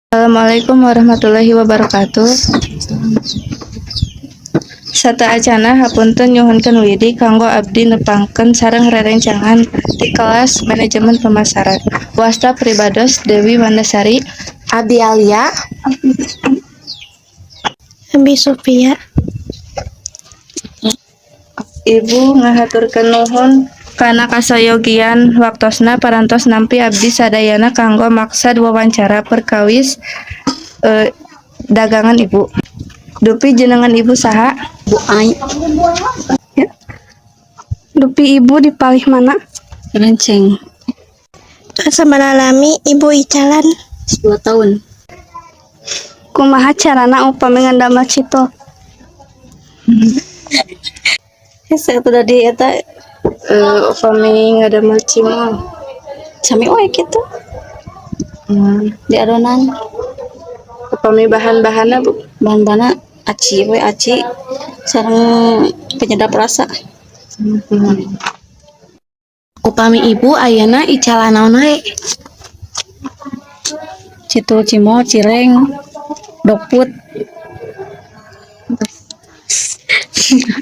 Assalamualaikum warahmatullahi wabarakatuh. Sata acana hapunten nyuhunkeun widi kanggo abdi nepangkeun sareng rerencangan di kelas manajemen pemasaran. Wasta pribados Dewi Mandasari. Abi Alia, Abi Sofia. Ibu ngahaturkeun nuhun kana kasayogian waktosna parantos nampi abdi sadayana kanggo maksad wawancara perkawis dagangan Ibu. Dupi jenengan Ibu saha? Bu Ai, Dupi ibu di palih mana? Renceng, Asa menalami ibu Icalan. 10 tahun. Kumaha carana upami ngandamel cito? Saya tadi eta Upami ngadamel cimol. sami wae kitu di adonan. Upami bahan-bahanna Bu. Bahan-bahanna aci we aci sareng penyedap rasa. Upami ibu ayeuna icalan naon wae? Citu cimol, cireng, dokput.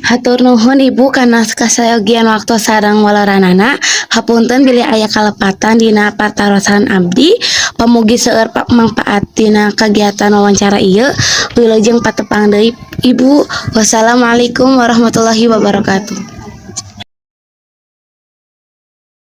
Hatur nuhun ibu kana kasayogian waktu sareng walaranana. Hapunten bilih aya kalepatan dina partarosan abdi. Pamugi seueur mangpaat dina kegiatan wawancara ieu. Wilujeng patepang deui ibu. Wassalamualaikum warahmatullahi wabarakatuh.